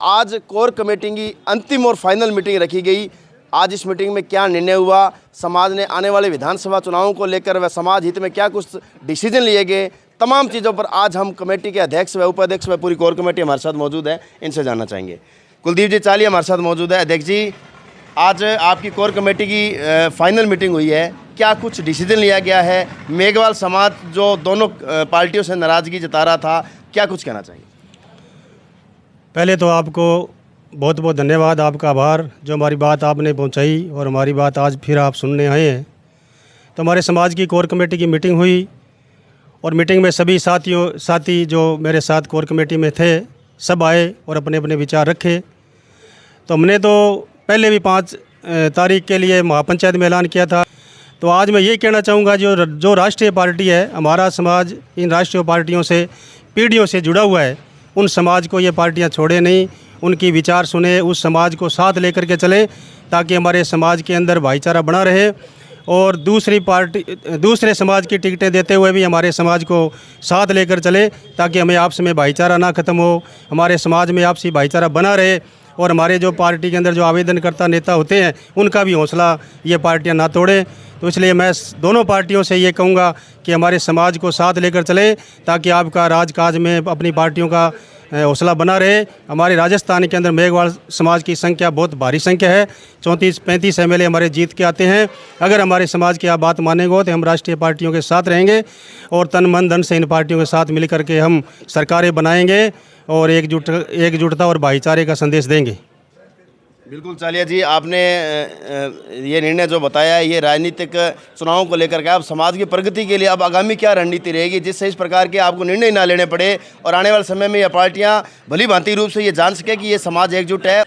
आज core committee की अंतिम और फाइनल मीटिंग रखी गई। आज इस मीटिंग में क्या निर्णय हुआ, समाज ने आने वाले विधानसभा चुनावों को लेकर व समाज हित में क्या कुछ डिसीजन लिए गए, तमाम चीज़ों पर आज हम कमेटी के अध्यक्ष व उपाध्यक्ष व पूरी कोर कमेटी हमारे साथ मौजूद है, इनसे जानना चाहेंगे। कुलदीप जी चाली हमारे साथ मौजूद है। अध्यक्ष जी, आज आपकी कोर कमेटी की फाइनल मीटिंग हुई है, क्या कुछ डिसीजन लिया गया है? मेघवाल समाज जो दोनों पार्टियों से नाराज़गी जता रहा था, क्या कुछ कहना चाहिए? पहले तो आपको बहुत बहुत धन्यवाद, आपका आभार जो हमारी बात आपने पहुंचाई और हमारी बात आज फिर आप सुनने आए हैं। तो हमारे समाज की कोर कमेटी की मीटिंग हुई और मीटिंग में सभी साथी जो मेरे साथ कोर कमेटी में थे सब आए और अपने अपने विचार रखे। तो हमने तो पहले भी 5 तारीख के लिए महापंचायत में ऐलान किया था। तो आज मैं ये कहना चाहूँगा, जो राष्ट्रीय पार्टी है, हमारा समाज इन राष्ट्रीय पार्टियों से पीढ़ियों से जुड़ा हुआ है। उन समाज को ये पार्टियां छोड़े नहीं, उनकी विचार सुने, उस समाज को साथ लेकर के चलें ताकि हमारे समाज के अंदर भाईचारा बना रहे। और दूसरे समाज की टिकटें देते हुए भी हमारे समाज को साथ लेकर चले ताकि हमें आपस में भाईचारा ना ख़त्म हो, हमारे समाज में आपसी भाईचारा बना रहे और हमारे जो पार्टी के अंदर जो आवेदनकर्ता नेता होते हैं उनका भी हौसला ये पार्टियां ना तोड़ें। तो इसलिए मैं दोनों पार्टियों से ये कहूँगा कि हमारे समाज को साथ लेकर चले ताकि आपका राजकाज में अपनी पार्टियों का हौसला बना रहे। हमारे राजस्थान के अंदर मेघवाल समाज की संख्या बहुत भारी संख्या है, 34-35 MLA हमारे जीत के आते हैं। अगर हमारे समाज की आप बात मानेंगे तो हम राष्ट्रीय पार्टियों के साथ रहेंगे और तन मन धन से इन पार्टियों के साथ मिल करके हम सरकारें बनाएंगे और एकजुटता और भाईचारे का संदेश देंगे। बिल्कुल चालिया जी, आपने ये निर्णय जो बताया है, ये राजनीतिक चुनावों को लेकर के अब समाज की प्रगति के लिए अब आगामी क्या रणनीति रहेगी जिससे इस प्रकार के आपको निर्णय ना लेने पड़े और आने वाले समय में ये पार्टियां भली भांति रूप से ये जान सके कि ये समाज एकजुट है?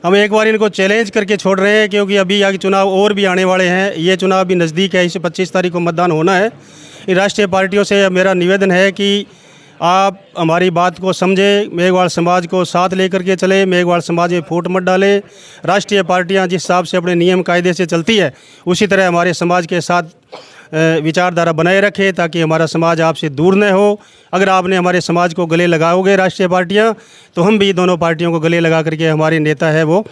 हम एक बार इनको चैलेंज करके छोड़ रहे हैं क्योंकि अभी आगे चुनाव और भी आने वाले हैं। ये चुनाव भी नज़दीक है, इसे 25 तारीख को मतदान होना है। इन राष्ट्रीय पार्टियों से मेरा निवेदन है कि आप हमारी बात को समझें, मेघवाल समाज को साथ लेकर के चले, मेघवाल समाज में फूट मत डालें। राष्ट्रीय पार्टियां जिस हिसाब से अपने नियम कायदे से चलती है उसी तरह हमारे समाज के साथ विचारधारा बनाए रखें ताकि हमारा समाज आपसे दूर न हो। अगर आपने हमारे समाज को गले लगाओगे राष्ट्रीय पार्टियां, तो हम भी दोनों पार्टियों को गले लगा करके हमारे नेता है वो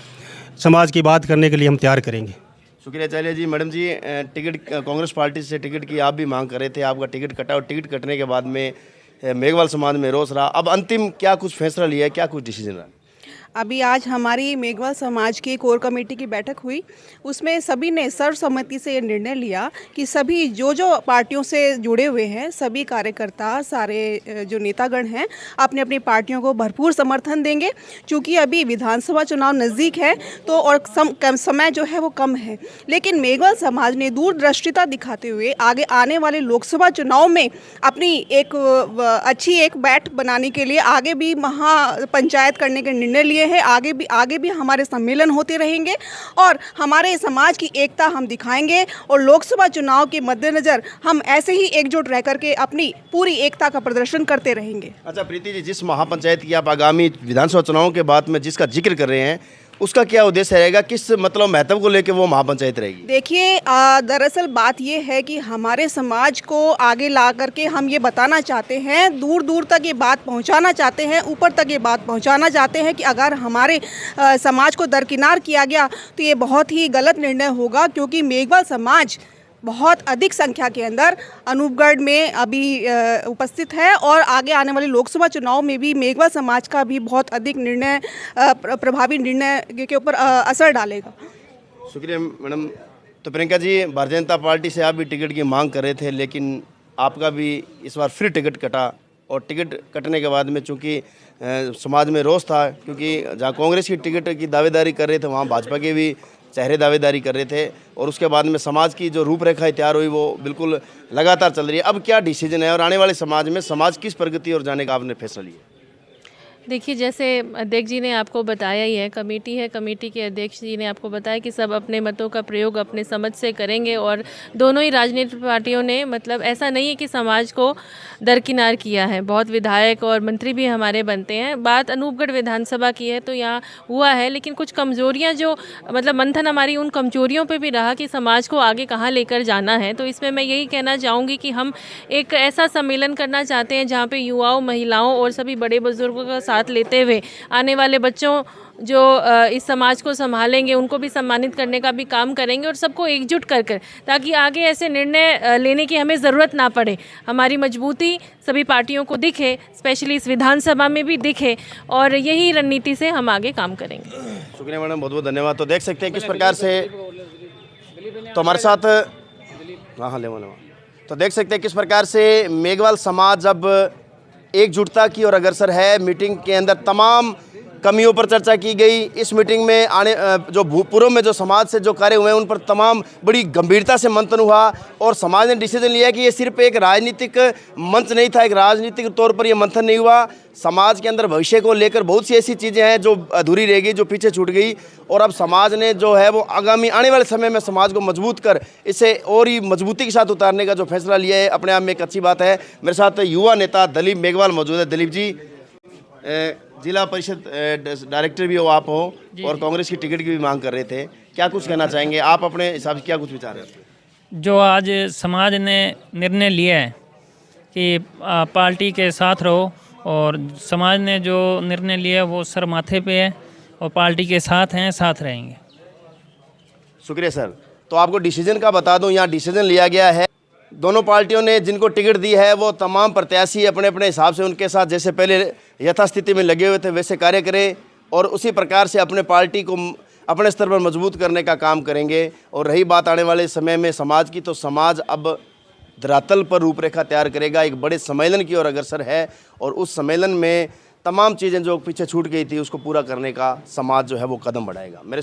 समाज की बात करने के लिए हम तैयार करेंगे। शुक्रिया चालिया जी। मैडम जी, टिकट कांग्रेस पार्टी से टिकट की आप भी मांग कर रहे थे, आपका टिकट कटा और टिकट कटने के बाद में मेघवाल समाज में रोष रहा, अब अंतिम क्या कुछ फैसला लिया है, क्या कुछ डिसीजन रहा? अभी आज हमारी मेघवाल समाज की कोर कमेटी की बैठक हुई, उसमें सभी ने सर्वसम्मति से ये निर्णय लिया कि सभी जो पार्टियों से जुड़े हुए हैं, सभी कार्यकर्ता, सारे जो नेतागण हैं, अपनी अपनी पार्टियों को भरपूर समर्थन देंगे। चूँकि अभी विधानसभा चुनाव नज़दीक है तो और समय जो है वो कम है, लेकिन मेघवाल समाज ने दूरदृष्टिता दिखाते हुए आगे आने वाले लोकसभा चुनाव में अपनी एक अच्छी एक बैठ बनाने के लिए आगे भी महापंचायत करने के निर्णय लिए है। आगे भी हमारे सम्मेलन होते रहेंगे और हमारे समाज की एकता हम दिखाएंगे और लोकसभा चुनाव के मद्देनजर हम ऐसे ही एकजुट रह करके अपनी पूरी एकता का प्रदर्शन करते रहेंगे। अच्छा प्रीति जी, जिस महापंचायत की आप आगामी विधानसभा चुनाव के बाद में जिसका जिक्र कर रहे हैं, उसका क्या उद्देश्य रहेगा, किस मतलब महत्व को लेकर वो महापंचायत रहेगी? देखिए, दरअसल बात ये है कि हमारे समाज को आगे ला करके हम ये बताना चाहते हैं, दूर दूर तक ये बात पहुंचाना चाहते हैं, ऊपर तक ये बात पहुंचाना चाहते हैं कि अगर हमारे समाज को दरकिनार किया गया तो ये बहुत ही गलत निर्णय होगा, क्योंकि मेघवाल समाज बहुत अधिक संख्या के अंदर अनूपगढ़ में अभी उपस्थित है और आगे आने वाले लोकसभा चुनाव में भी मेघवाल समाज का भी बहुत अधिक निर्णय प्रभावी निर्णय के ऊपर असर डालेगा। शुक्रिया मैडम। तो प्रियंका जी, भारतीय जनता पार्टी से आप भी टिकट की मांग कर रहे थे, लेकिन आपका भी इस बार फिर टिकट कटा और टिकट कटने के बाद में चूँकि समाज में रोष था, क्योंकि जहाँ कांग्रेस की टिकट की दावेदारी कर रहे थे वहाँ भाजपा के भी चेहरे दावेदारी कर रहे थे और उसके बाद में समाज की जो रूपरेखा तैयार हुई वो बिल्कुल लगातार चल रही है। अब क्या डिसीजन है और आने वाले समाज में समाज किस प्रगति और जाने का आपने फैसला लिया? देखिए, जैसे अध्यक्ष जी ने आपको बताया ही है, कमेटी है, कमेटी के अध्यक्ष जी ने आपको बताया कि सब अपने मतों का प्रयोग अपने समझ से करेंगे और दोनों ही राजनीतिक पार्टियों ने मतलब ऐसा नहीं है कि समाज को दरकिनार किया है। बहुत विधायक और मंत्री भी हमारे बनते हैं। बात अनूपगढ़ विधानसभा की है तो यहाँ हुआ है, लेकिन कुछ कमजोरियाँ जो मतलब मंथन हमारी उन कमजोरियों पर भी रहा कि समाज को आगे कहाँ लेकर जाना है। तो इसमें मैं यही कहना चाहूँगी कि हम एक ऐसा सम्मेलन करना चाहते हैं जहाँ पर युवाओं, महिलाओं और सभी बड़े बुजुर्गों का साथ लेते हुए आने वाले बच्चों जो इस समाज को संभालेंगे उनको भी सम्मानित करने का भी काम करेंगे और सबको एकजुट कर कर, ताकि आगे ऐसे निर्णय लेने की हमें ज़रूरत ना पड़े। हमारी मजबूती सभी पार्टियों को दिखे, स्पेशली इस विधानसभा में भी दिखे, और यही रणनीति से हम आगे काम करेंगे। शुक्रिया मैडम, बहुत बहुत धन्यवाद। तो देख सकते हैं किस प्रकार से तो हमारे साथ हाँ ले तो देख सकते हैं किस प्रकार से मेघवाल समाज अब एकजुटता की ओर अग्रसर है। मीटिंग के अंदर तमाम कमियों पर चर्चा की गई। इस मीटिंग में जो पूर्व में जो समाज से जो कार्य हुए हैं उन पर तमाम बड़ी गंभीरता से मंथन हुआ और समाज ने डिसीजन लिया कि ये सिर्फ एक राजनीतिक मंच नहीं था, एक राजनीतिक तौर पर ये मंथन नहीं हुआ। समाज के अंदर भविष्य को लेकर बहुत सी ऐसी चीज़ें हैं जो अधूरी रह गई, जो पीछे छूट गई, और अब समाज ने जो है वो आगामी आने वाले समय में समाज को मजबूत कर इसे और ही मजबूती के साथ उतारने का जो फैसला लिया है, अपने आप में एक अच्छी बात है। मेरे साथ युवा नेता दिलीप मेघवाल मौजूद है। दिलीप जी, जिला परिषद डायरेक्टर भी हो आप हो और कांग्रेस की टिकट की भी मांग कर रहे थे, क्या कुछ कहना चाहेंगे आप? अपने हिसाब से क्या कुछ विचार है? जो आज समाज ने निर्णय लिया है कि पार्टी के साथ रहो, और समाज ने जो निर्णय लिया है वो सर माथे पे है और पार्टी के साथ हैं, साथ रहेंगे। शुक्रिया सर। तो आपको डिसीजन का बता दूं, यहाँ डिसीजन लिया गया है, दोनों पार्टियों ने जिनको टिकट दी है वो तमाम प्रत्याशी अपने अपने हिसाब से उनके साथ जैसे पहले यथास्थिति में लगे हुए थे वैसे कार्य करें और उसी प्रकार से अपने पार्टी को अपने स्तर पर मजबूत करने का काम करेंगे। और रही बात आने वाले समय में समाज की, तो समाज अब धरातल पर रूपरेखा तैयार करेगा, एक बड़े सम्मेलन की ओर अग्रसर है और उस सम्मेलन में तमाम चीज़ें जो पीछे छूट गई थी उसको पूरा करने का समाज जो है वो कदम बढ़ाएगा। मेरे